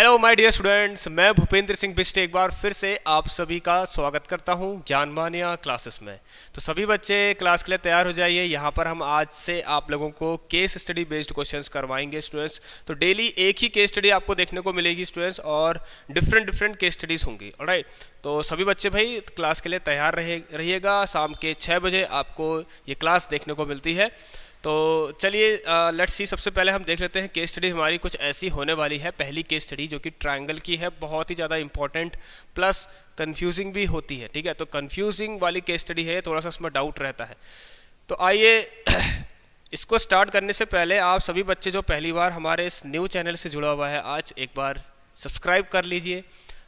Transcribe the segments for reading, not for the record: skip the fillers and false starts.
Hello my dear students, मैं भूपेंद्र सिंह बिष्ट एक बार फिर से आप सभी का स्वागत करता हूं ज्ञानमानिया क्लासेस में। तो सभी बच्चे क्लास के लिए तैयार हो जाइए। यहां पर हम आज से आप लोगों को केस स्टडी बेस्ड क्वेश्चंस करवाएंगे स्टूडेंट्स। तो डेली एक ही केस स्टडी आपको देखने को मिलेगी स्टूडेंट्स, और डिफरेंट केस स्टडीज़ होंगी। ऑलराइट, तो सभी बच्चे भाई क्लास के लिए तैयार रहिएगा। शाम के 6 बजे आपको ये क्लास देखने को मिलती है। तो चलिए लेट्स सी, सबसे पहले हम देख लेते हैं केस स्टडी हमारी कुछ ऐसी होने वाली है। पहली केस स्टडी जो कि ट्रायंगल की है, बहुत ही ज़्यादा इंपॉर्टेंट प्लस कंफ्यूजिंग भी होती है। ठीक है, तो कंफ्यूजिंग वाली केस स्टडी है, थोड़ा सा इसमें डाउट रहता है। तो आइए इसको स्टार्ट करने से पहले आप सभी बच्चे जो पहली बार हमारे इस न्यू चैनल से जुड़ा हुआ है, आज एक बार सब्सक्राइब कर लीजिए,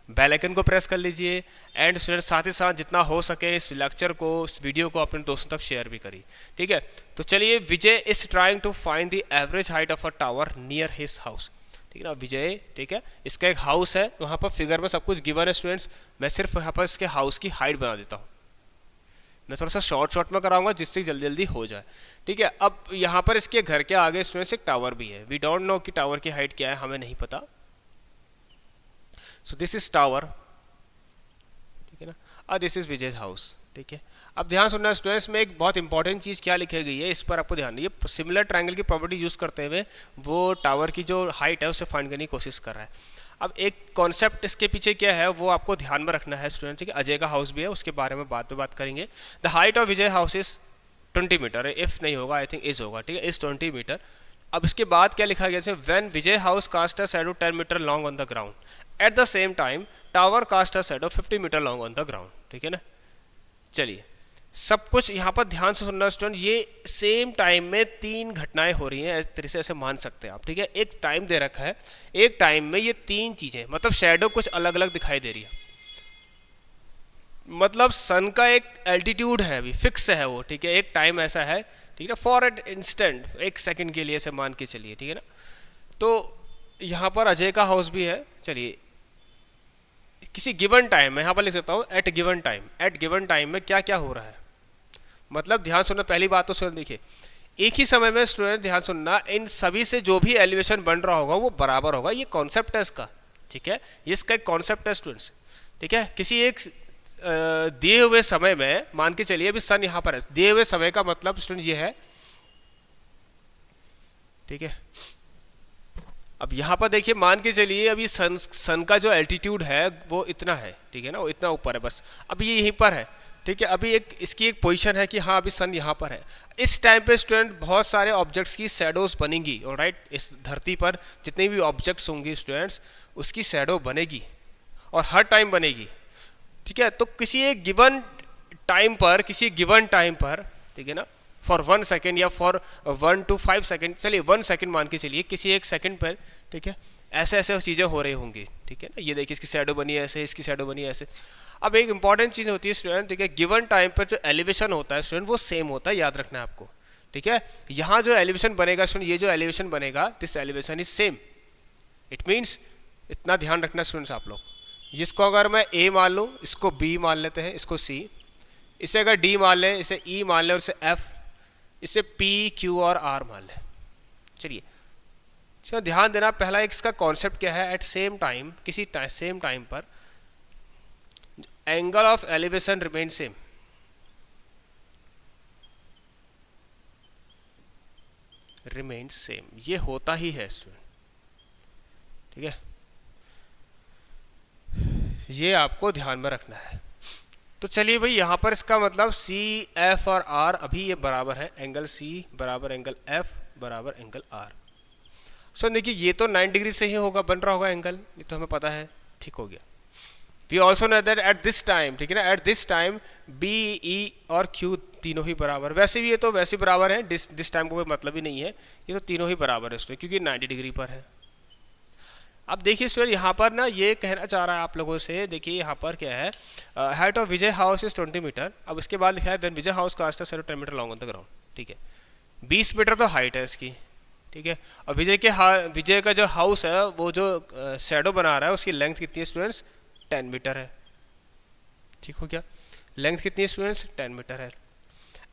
बेल आइकन को प्रेस कर लीजिए, एंड स्टूडेंट साथ ही साथ जितना हो सके इस लेक्चर को, इस वीडियो को अपने दोस्तों तक शेयर भी करिए। ठीक है, तो चलिए, Vijay is trying to find the average height of a tower near his house. ठीक है ना, विजय, ठीक है, इसका एक हाउस है, वहाँ पर फिगर में सब कुछ गिवन है स्टूडेंट्स। मैं सिर्फ यहाँ पर इसके हाउस की हाइट बना देता हूँ। मैं थोड़ा सा शॉर्ट में कराऊंगा जिससे जल्दी हो जाए। ठीक है, अब यहाँ पर इसके घर के आगे स्टूडेंट्स एक टावर भी है। वी डोंट नो कि टावर की हाइट क्या है, हमें नहीं पता। सो दिस इज टावर, ठीक है ना, और दिस इज विजय हाउस। ठीक है, अब ध्यान सुनना स्टूडेंट्स, में एक बहुत इंपॉर्टेंट चीज़ क्या लिखी गई है, इस पर आपको ध्यान दीजिए। सिमिलर ट्रायंगल की प्रॉपर्टी यूज़ करते हुए वो टावर की जो हाइट है उसे फाइंड करने की कोशिश कर रहा है। अब एक कॉन्सेप्ट इसके पीछे क्या है वो आपको ध्यान में रखना है स्टूडेंट्स। ठीक है, अजय का हाउस भी है, उसके बारे में बाद में बात करेंगे। The height of Vijay house is 20 metre. If नहीं होगा, आई थिंक इज होगा। ठीक है, इज 20 मीटर। अब इसके बाद क्या लिखा गया है, when Vijay house cast a shadow 10 metre long on the ground, at the same time tower cast a shadow 50 metre long on the ground. ठीक है ना, चलिए सब कुछ यहाँ पर ध्यान से सुनना स्टूडेंट। ये सेम टाइम में तीन घटनाएं हो रही हैं, इस तरह से ऐसे मान सकते हैं आप। ठीक है, एक टाइम दे रखा है, एक टाइम में ये तीन चीजें, मतलब शैडो कुछ अलग अलग दिखाई दे रही है। मतलब सन का एक एल्टीट्यूड है, अभी फिक्स है वो। ठीक है, एक टाइम ऐसा है, ठीक है, फॉर एन इंस्टेंट, एक सेकंड के लिए ऐसे मान के चलिए। ठीक है ना, तो यहाँ पर अजय का हाउस भी है। चलिए, किसी गिवन टाइम में यहाँ पर लिख सकता हूँ at given time. At given time में क्या क्या हो रहा है, मतलब ध्यान सुनना। पहली बात तो स्टूडेंट देखिए, एक ही समय में स्टूडेंट ध्यान सुनना, इन सभी से जो भी एलिवेशन बन रहा होगा वो बराबर होगा। ये कॉन्सेप्ट है इसका। ठीक है, ये इसका एक कॉन्सेप्ट है स्टूडेंट्स। ठीक है, किसी एक दिए हुए समय में, मान के चलिए अभी सन यहाँ पर है, दिए हुए समय का मतलब स्टूडेंट ये है। ठीक है, अब यहाँ पर देखिए, मान के चलिए अभी सन का जो एल्टीट्यूड है वो इतना है। ठीक है ना, वो इतना ऊपर है बस, अभी ये यहीं पर है। ठीक है, अभी एक इसकी एक पोजीशन है कि हाँ अभी सन यहाँ पर है। इस टाइम पे स्टूडेंट बहुत सारे ऑब्जेक्ट्स की शैडोज बनेंगी। ऑलराइट, इस धरती पर जितने भी ऑब्जेक्ट्स होंगे स्टूडेंट्स, उसकी शैडो बनेगी और हर टाइम बनेगी। ठीक है, तो किसी एक गिवन टाइम पर, किसी गिवन टाइम पर, ठीक है ना, फॉर 1 सेकेंड या फॉर 1 to 5 सेकेंड, चलिए 1 सेकेंड मान के चलिए, किसी एक सेकेंड पर, ठीक है, ऐसे ऐसे चीज़ें हो रही होंगी। ठीक है ना, ये देखिए इसकी शैडो बनी है ऐसे, इसकी शैडो बनी है ऐसे। अब एक इंपॉर्टेंट चीज़ होती है स्टूडेंट, ठीक है, गिवन टाइम पर जो एलिवेशन होता है स्टूडेंट वो सेम होता है, याद रखना है आपको। ठीक है, यहाँ जो एलिवेशन बनेगा स्टूडेंट, ये जो एलिवेशन बनेगा, this elevation is same. It means, इतना ध्यान रखना स्टूडेंट्स आप लोग, जिसको अगर मैं ए मान लूँ, इसको बी मान लेते हैं, इसको सी, इसे अगर डी मान लें, इसे ई मान लें, और इसे एफ, इसे पी क्यू और आर मान लें। चलिए ध्यान देना, पहला एक इसका कॉन्सेप्ट क्या है, एट सेम टाइम, किसी सेम टाइम पर angle of elevation remain same. Remain same, ये होता ही है स्टूडेंट। ठीक है, ये आपको ध्यान में रखना है। तो चलिए भाई, यहाँ पर इसका मतलब सी एफ और आर अभी ये बराबर है, एंगल सी बराबर एंगल एफ बराबर एंगल आर। सो देखिए, ये तो 90 डिग्री से ही होगा, बन रहा होगा एंगल, ये तो हमें पता है। ठीक हो गया। We also know that at this time, ठीक है ना, at this time B E और क्यू तीनों ही बराबर। वैसे भी ये तो वैसे बराबर है, दिस टाइम को कोई मतलब ही नहीं है, ये तो तीनों ही बराबर है इसमें, क्योंकि 90 डिग्री पर है। अब देखिए स्टूडेंट, यहाँ पर ना ये कहना चाह रहा है आप लोगों से, देखिए यहाँ पर क्या है, height of Vijay house is 20 metre. अब इसके बाद लिखा है when Vijay house cast a shadow 10 metre long on the ground. ठीक है, 20 मीटर तो हाइट है इसकी। ठीक है, और विजय का जो हाउस है, वो जो शैडो बना रहा है, उसकी लेंथ कितनी है स्टूडेंट्स, 10 मीटर है। ठीक हो गया, लेंथ कितनी है स्टूडेंट्स, 10 मीटर है।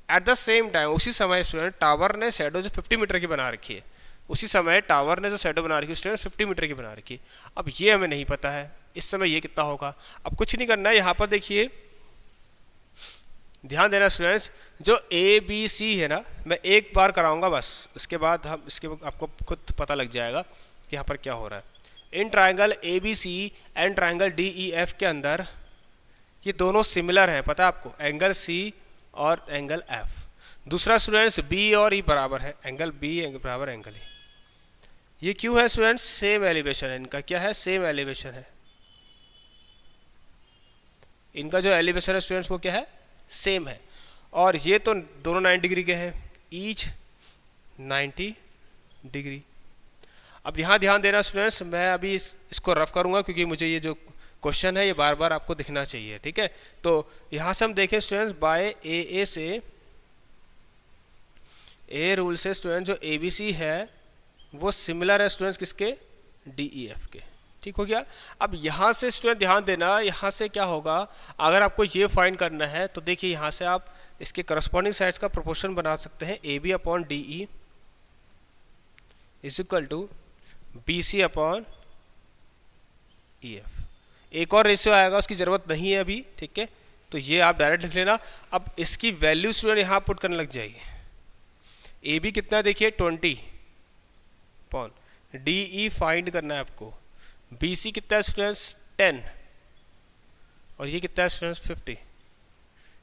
एट द सेम टाइम, उसी समय स्टूडेंट टावर ने शैडो जो 50 मीटर की बना रखी है, उसी समय टावर ने जो शैडो बना रखी है स्टूडेंट 50 मीटर की बना रखी है। अब ये हमें नहीं पता है इस समय ये कितना होगा। अब कुछ नहीं करना है, यहाँ पर देखिए ध्यान देना स्टूडेंट्स, जो ए बी सी है ना, मैं एक बार कराऊंगा बस, इसके बाद हम इसके आपको खुद पता लग जाएगा कि यहाँ पर क्या हो रहा है। In triangle A B C and triangle D E F के अंदर ये दोनों सिमिलर हैं, पता है आपको, एंगल सी और एंगल एफ। दूसरा स्टूडेंट्स बी और ई बराबर है, एंगल बी बराबर एंगल ई। ये क्यों है स्टूडेंट्स? सेम एलिवेशन है इनका, क्या है, सेम एलिवेशन है इनका, जो एलिवेशन है स्टूडेंट्स वो क्या है, सेम है। और ये तो दोनों 90 डिग्री के हैं, ईच 90 डिग्री। अब यहाँ ध्यान देना स्टूडेंट्स, मैं अभी इसको रफ करूँगा क्योंकि मुझे ये जो क्वेश्चन है ये बार बार आपको दिखना चाहिए, ठीक है। तो यहाँ से हम देखें स्टूडेंट्स, बाय ए से ए रूल से स्टूडेंट जो ए बी सी है वो सिमिलर है स्टूडेंट्स किसके, डी ई एफ के, ठीक हो गया। अब यहाँ से स्टूडेंट ध्यान देना, यहाँ से क्या होगा, अगर आपको ये फाइंड करना है तो देखिए यहाँ से आप इसके करस्पॉन्डिंग साइड्स का प्रोपोर्शन बना सकते हैं, A B upon D E is equal to B C upon E F. एक और रेशियो आएगा, उसकी ज़रूरत नहीं है अभी, ठीक है, तो ये आप डायरेक्ट लिख लेना। अब इसकी वैल्यू स्टूडेंट यहाँ पुट करने लग जाइए। ए बी कितना है देखिए 20 अपॉन डी ई फाइंड करना है आपको, बी सी कितना है स्टूडेंट्स 10 और ये कितना है स्टूडेंट्स 50।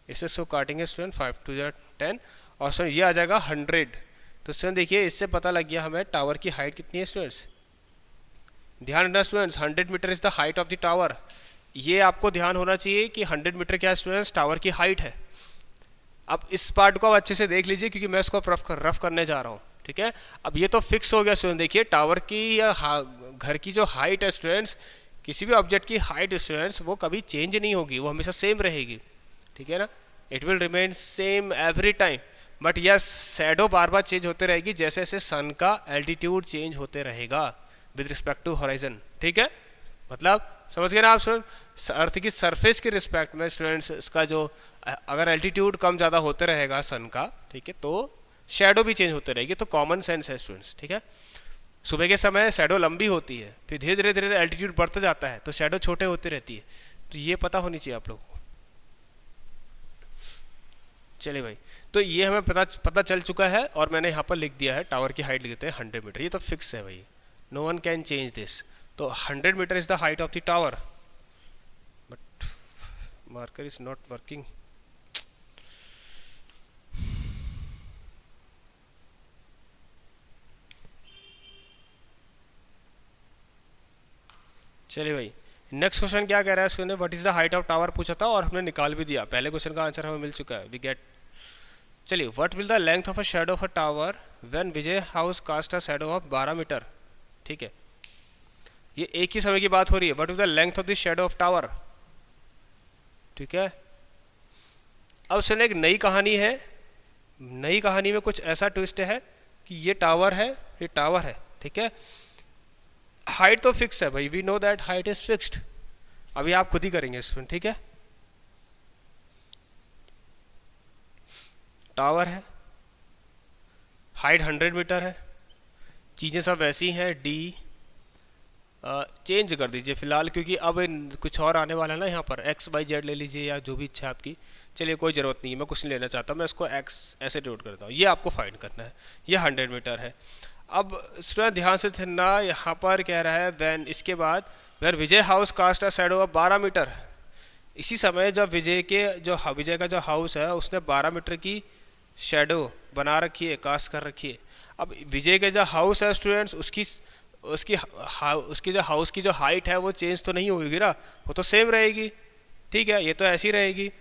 इससे सो काटेंगे स्टूडेंट 5 टू 10 और स्टूडेंट ये आ जाएगा 100। तो स्टूडेंट देखिए इससे पता लग गया हमें टावर की हाइट कितनी है स्टूडेंट्स। ध्यान रखना students, 100 metre is the height of the tower. ये आपको ध्यान होना चाहिए कि 100 मीटर क्या है स्टूडेंट्स, टावर की हाइट है। अब इस पार्ट को आप अच्छे से देख लीजिए क्योंकि मैं इसको रफ करने जा रहा हूँ, ठीक है। अब ये तो फिक्स हो गया स्टूडेंट, देखिए टावर की या घर की जो हाइट है स्टूडेंट्स, किसी भी ऑब्जेक्ट की हाइट स्टूडेंट्स वो कभी चेंज नहीं होगी, वो हमेशा सेम रहेगी, ठीक है ना, it will remain same every time. But yes, shadow bar bar change होते रहेगी जैसे जैसे सन का एल्टीट्यूड चेंज होते रहेगा विद रिस्पेक्ट टू हॉराइजन, ठीक है। मतलब समझ गए ना आप स्टूडेंट, अर्थ की सरफेस के रिस्पेक्ट में स्टूडेंट्स इसका जो अगर एल्टीट्यूड कम ज़्यादा होते रहेगा सन का, ठीक है, तो शैडो भी चेंज होते रहेगी। तो कॉमन सेंस है स्टूडेंट्स, ठीक है। सुबह के समय शैडो लंबी होती है, फिर धीरे धीरे एल्टीट्यूड बढ़ता जाता है तो शैडो छोटे होती रहती है। तो ये पता होनी चाहिए आप लोगों को। चलिए भाई, तो ये हमें पता चल चुका है और मैंने यहाँ पर लिख दिया है, टावर की हाइट लिख देते हैं 100 मीटर, ये तो फिक्स है भाई, no one can change this. तो 100 metre is the height of the tower, but marker is not working. चलिए भाई, नेक्स्ट क्वेश्चन क्या कह रहा है इसके अंदर, what is the height of tower पूछा था और हमने निकाल भी दिया, पहले क्वेश्चन का आंसर हमें मिल चुका है, वी गेट। चलिए, what will the length of a shadow of a tower when Vijay house cast a shadow of 12 metre, ठीक है। ये एक ही समय की बात हो रही है, what is the length of the shadow of tower, ठीक है। अब सुनिए, एक नई कहानी है, नई कहानी में कुछ ऐसा ट्विस्ट है कि ये टावर है, ये टावर है, ठीक है। हाइट तो फिक्स है भाई, we know that height is fixed. अभी आप खुद ही करेंगे इसमें, ठीक है। टावर है, हाइट 100 मीटर है, चीज़ें सब वैसी हैं, डी चेंज कर दीजिए फिलहाल क्योंकि अब कुछ और आने वाला है ना यहाँ पर, एक्स बाई जेड ले लीजिए या जो भी इच्छा है आपकी। चलिए कोई ज़रूरत नहीं है, मैं कुछ नहीं लेना चाहता, मैं इसको एक्स ऐसे नोट करता हूँ। ये आपको फाइंड करना है, ये 100 मीटर है। अब स्टूडेंट ध्यान से सुनना, यहाँ पर कह रहा है वैन, इसके बाद when Vijay house cast a shadow of 12 metre. इसी समय जब विजय का जो हाउस है उसने 12 मीटर की शैडो बना रखी है, कास्ट कर रखी है। अब विजय के जो हाउस है स्टूडेंट्स, उसकी जो हाउस की जो हाइट है वो चेंज तो नहीं होगी ना, वो तो सेम रहेगी, ठीक है, ये तो ऐसी रहेगी।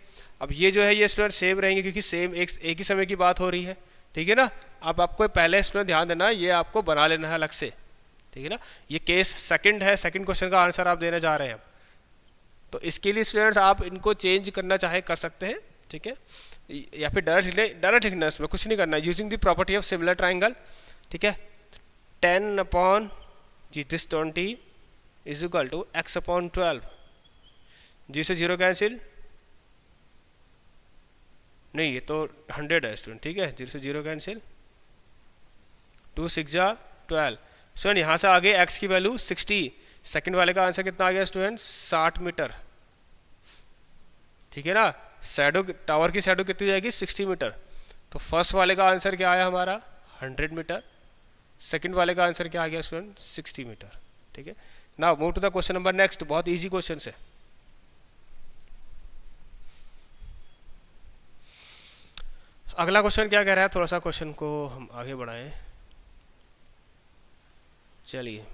अब ये जो है ये स्टूडेंट सेम रहेंगे क्योंकि सेम एक ही समय की बात हो रही है, ठीक है ना। अब आपको पहले स्टूडेंट ध्यान देना, ये आपको बना लेना है अलग से, ठीक है ना। ये केस सेकंड है, सेकंड क्वेश्चन का आंसर आप देने जा रहे हैं। तो इसके लिए स्टूडेंट्स आप इनको चेंज करना चाहे कर सकते हैं, ठीक है, या फिर डायरेक्ट लिखना, इसमें कुछ नहीं करना, using the property of similar triangle, ठीक है। 10 upon this 20 is equal to x upon 12, जी से 0 कैंसिल, नहीं ये तो 100 है स्टूडेंट, ठीक है, 0 से 0 कैंसिल, 2 6 जा 12। स्टूडेंट यहाँ से आगे x की वैल्यू 60, सेकंड वाले का आंसर कितना आ गया स्टूडेंट 60 मीटर, ठीक है ना। शैडो टावर की शैडो कितनी जाएगी 60 मीटर। तो फर्स्ट वाले का आंसर क्या आया हमारा 100 मीटर, सेकंड वाले का आंसर क्या आ गया स्टूडेंट 60 मीटर, ठीक है। Now move to the question number next, बहुत इजी क्वेश्चन है। अगला क्वेश्चन क्या कह रहा है, थोड़ा सा क्वेश्चन को हम आगे बढ़ाएं। चलिए,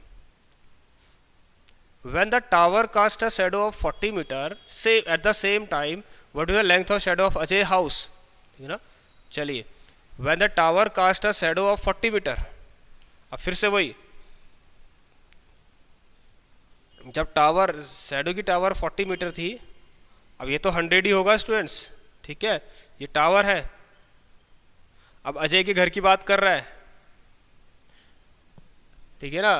when the tower cast a shadow of 40 meter say at the same time what is the length of shadow of Ajay house, ठीक है ना। चलिए, when the tower cast a shadow of 40 meter, अब फिर से वही, जब टावर शैडो की टावर 40 मीटर थी, अब ये तो 100 ही होगा स्टूडेंट्स, ठीक है। ये टावर है, अब अजय के घर की बात कर रहा है, ठीक है ना।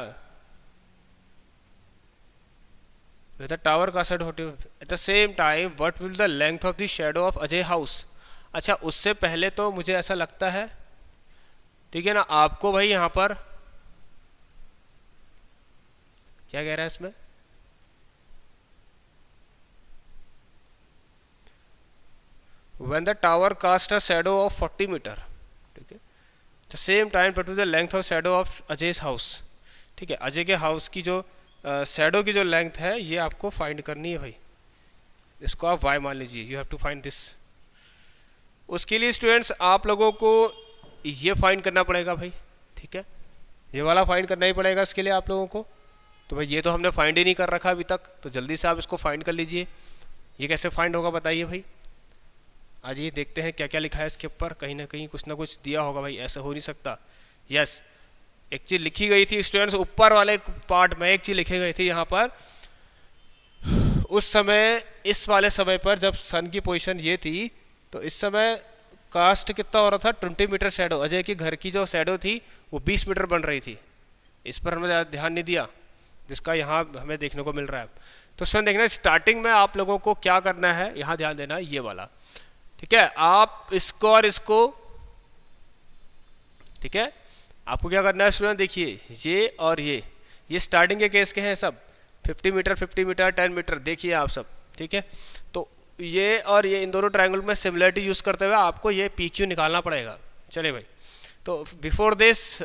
With the tower cast at the same time what will the length of the shadow of Ajay house। अच्छा, उससे पहले तो मुझे ऐसा लगता है, ठीक है ना, आपको भाई यहाँ पर क्या कह रहा है इसमें, when the tower cast a shadow of 40 meter, ठीक है, the same time what will the length of shadow of Ajay's house, ठीक है। अजय के हाउस की जो शैडो की जो लेंथ है ये आपको फाइंड करनी है भाई, इसको आप y मान लीजिए, you have to find this. उसके लिए स्टूडेंट्स आप लोगों को ये फाइंड करना पड़ेगा भाई, ठीक है, ये वाला फाइंड करना ही पड़ेगा इसके लिए आप लोगों को। तो भाई ये तो हमने फाइंड ही नहीं कर रखा अभी तक, तो जल्दी से आप इसको फाइंड कर लीजिए। ये कैसे फाइंड होगा बताइए भाई, आज ये देखते हैं क्या क्या लिखा है इसके ऊपर, कहीं ना कहीं कुछ ना कुछ दिया होगा भाई, ऐसा हो नहीं सकता। यस, एक चीज़ लिखी गई थी स्टूडेंट्स, ऊपर वाले पार्ट में एक चीज़ लिखी गई थी यहाँ पर, उस समय इस वाले समय पर जब सन की पोजीशन ये थी, तो इस समय कास्ट कितना हो रहा था 20 मीटर शैडो, अजय की घर की जो शैडो थी वो 20 मीटर बन रही थी। इस पर हमने ध्यान नहीं दिया, जिसका यहाँ हमें देखने को मिल रहा है। तो स्टूडेंट देखना, स्टार्टिंग में आप लोगों को क्या करना है, यहाँ ध्यान देना, ये वाला, ठीक है। आप इसको और इसको, ठीक है, आपको क्या करना है स्टूडेंट, देखिए ये और ये स्टार्टिंग के केस के हैं सब, 50 मीटर 50 मीटर 10 मीटर, देखिए आप सब, ठीक है। तो ये और ये इन दोनों ट्रायंगल में सिमिलरिटी यूज़ करते हुए आपको ये पी क्यू निकालना पड़ेगा। चलिए भाई, तो बिफोर दिस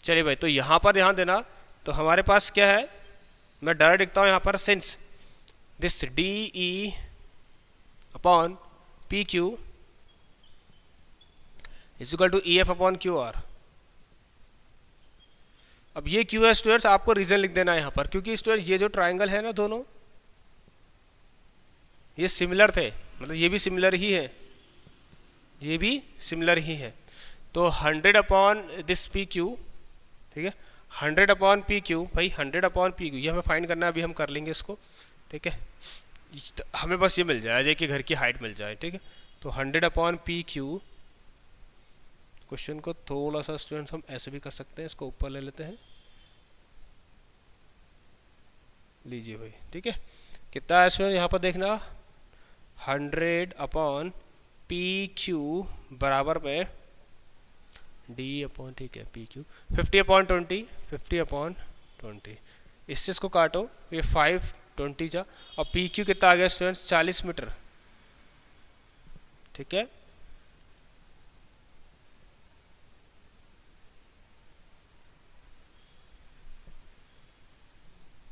चलिए भाई, तो यहाँ पर ध्यान देना, तो हमारे पास क्या है, मैं डायरेक्ट लिखता हूँ यहाँ पर, since this D E upon P Q is equal to E F upon Q R. अब ये क्यू है स्टूडेंट्स, आपको रीजन लिख देना है यहाँ पर, क्योंकि स्टूडेंट ये जो ट्राइंगल है ना दोनों, ये सिमिलर थे, मतलब ये भी सिमिलर ही है, ये भी सिमिलर ही है। तो 100 अपॉन दिस पी क्यू, ठीक है, 100 अपॉन पी क्यू, भाई 100 अपॉन पी क्यू ये हमें फाइंड करना है, अभी हम कर लेंगे इसको, ठीक है। हमें बस ये मिल जाए, अजय के घर की हाइट मिल जाए, ठीक है। तो 100 अपॉन पी क्यू, क्वेश्चन को थोड़ा सा स्टूडेंट्स हम ऐसे भी कर सकते हैं, इसको ऊपर ले लेते हैं, लीजिए भाई, ठीक है। कितना है स्टूडेंट यहाँ पर देखना, 100 अपॉन पी क्यू बराबर में डी अपॉन, ठीक है, पी क्यू 50 अपॉन 20, 50 अपॉन 20, इससे इसको काटो, ये 520 जा, और पी क्यू कितना आ गया स्टूडेंट्स 40 मीटर, ठीक है।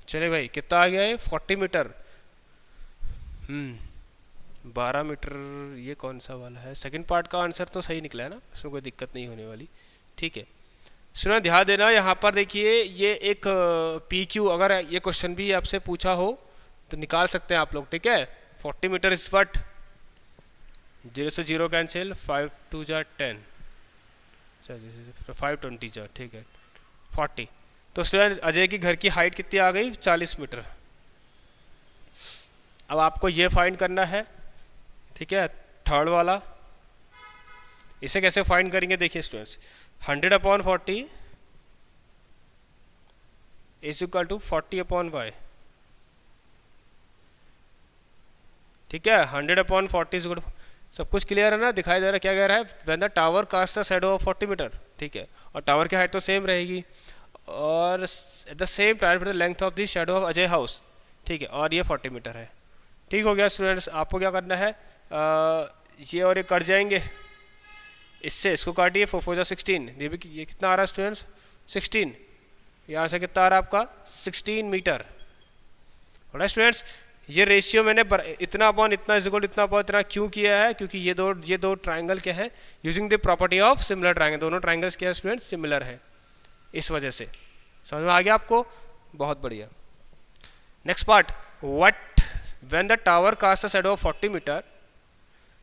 चले भाई, कितना आ गया है 40 मीटर, 12 मीटर, ये कौन सा वाला है, सेकंड पार्ट का आंसर तो सही निकला है ना, इसमें कोई दिक्कत नहीं होने वाली, ठीक है। सुना, ध्यान देना, यहाँ पर देखिए ये एक पी क्यू, अगर ये क्वेश्चन भी आपसे पूछा हो तो निकाल सकते हैं आप लोग, ठीक है। 40 मीटर इज वट, 0 से 0 कैंसिल, 5 2 जा 10, 520 जा, ठीक है, 40। तो स्टूडेंट अजय की घर की हाइट कितनी आ गई 40 मीटर। अब आपको ये फाइंड करना है, ठीक है, थर्ड वाला। इसे कैसे फाइंड करेंगे, देखिए students, 100 upon 40 is equal to 40 upon y, ठीक है, 100/40 इज गुड। सब कुछ क्लियर है ना, दिखाई दे रहा है क्या कह रहा है, when the tower cast a shadow of 40 metre, ठीक है, और टावर की हाइट तो सेम रहेगी, और eight the same time the length of the shadow of Ajay house, ठीक है, और ये 40 मीटर है। ठीक हो गया स्टूडेंट्स, आपको क्या करना है, ये और ये कट जाएंगे, इससे इसको काटिए, 4 4 16, ये कितना आ रहा है स्टूडेंट्स, 16, यहाँ से कितना आ रहा है आपका 16 मीटर। राइट स्टूडेंट्स, ये रेशियो मैंने इतना अपॉन इतना इज इक्वल इतना अपॉन इतना क्यों किया है, क्योंकि ये दो ट्राइंगल क्या है, using the property of similar triangle, दोनों ट्राइंगल्स क्या है स्टूडेंट्स, सिमिलर है, इस वजह से। समझ में आ गया आपको, बहुत बढ़िया। Next part, what when the tower cast a shadow of 40 metre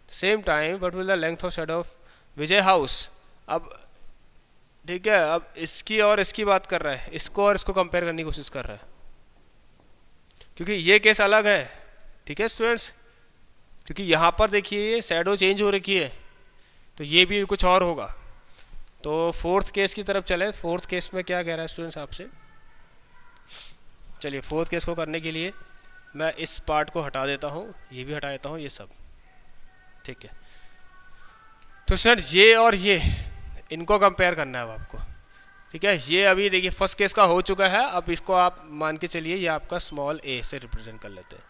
same time what will the length of shadow of Vijay house. अब ठीक है, अब इसकी और इसकी बात कर रहा है, इसको और इसको कंपेयर करने की कोशिश कर रहा है, क्योंकि ये केस अलग है, ठीक है स्टूडेंट्स, क्योंकि यहाँ पर देखिए ये शैडो चेंज हो रखी है, तो ये भी कुछ और होगा। तो फोर्थ केस की तरफ चले, फोर्थ केस में क्या कह रहा है स्टूडेंट्स आपसे, चलिए फोर्थ केस को करने के लिए मैं इस पार्ट को हटा देता हूँ, ये भी हटा देता हूँ, ये सब ठीक है। तो स्टूडेंट्स ये और ये इनको कंपेयर करना है अब आपको, ठीक है। ये अभी देखिए फर्स्ट केस का हो चुका है, अब इसको आप मान के चलिए ये आपका स्मॉल ए से रिप्रेजेंट कर लेते हैं।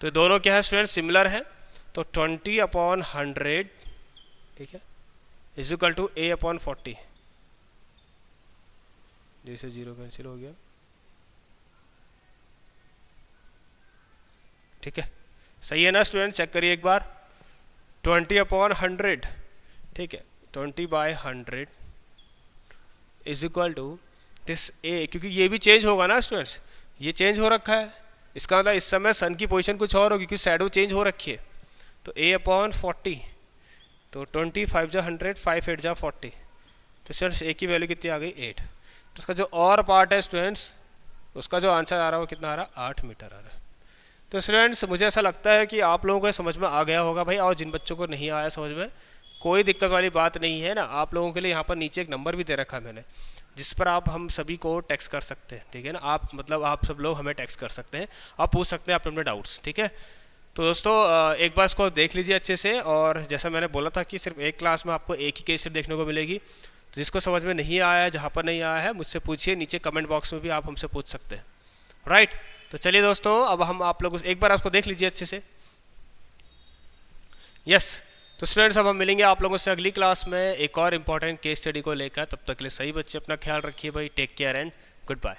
तो दोनों क्या है स्टूडेंट, सिमिलर है, तो 20/100, ठीक है, इज इक्वल टू A/40, जैसे 0 कैंसिल हो गया, ठीक है, सही है ना स्टूडेंट, चेक करिए एक बार, 20/100, ठीक है, 20/100 इज इक्वल टू दिस ए, क्योंकि ये भी चेंज होगा ना स्टूडेंट्स, ये चेंज हो रखा है, इसका मतलब इस समय सन की पोजीशन कुछ और होगी, क्योंकि शैडो चेंज हो रखी है। तो A/40, तो 20 5 जा 100, 5 8 जा 40, तो स्टूडेंट्स ए की वैल्यू कितनी आ गई, 8। तो उसका जो और पार्ट है स्टूडेंट्स, उसका जो आंसर आ रहा है वो कितना आ रहा है, 8 मीटर आ रहा है। तो स्टूडेंट्स मुझे ऐसा लगता है कि आप लोगों को समझ में आ गया होगा भाई, और जिन बच्चों को नहीं आया समझ में, कोई दिक्कत वाली बात नहीं है ना। आप लोगों के लिए यहाँ पर नीचे एक नंबर भी दे रखा है मैंने, जिस पर आप हम सभी को टेक्स्ट कर सकते हैं, ठीक है ना, आप मतलब आप सब लोग हमें टेक्स्ट कर सकते हैं, आप पूछ सकते हैं अपने अपने डाउट्स, ठीक है। तो दोस्तों एक बार इसको देख लीजिए अच्छे से, और जैसा मैंने बोला था कि सिर्फ एक क्लास में आपको एक ही केस स्टडी देखने को मिलेगी, तो जिसको समझ में नहीं आया है, जहाँ पर नहीं आया है, मुझसे पूछिए, नीचे कमेंट बॉक्स में भी आप हमसे पूछ सकते हैं, राइट। तो चलिए दोस्तों, अब हम आप लोग एक बार आपको देख लीजिए अच्छे से, यस। तो स्टूडेंट्स अब हम मिलेंगे आप लोगों से अगली क्लास में एक और इम्पॉर्टेंट केस स्टडी को लेकर, तब तक के लिए सही बच्चे अपना ख्याल रखिए भाई, take care and good bye.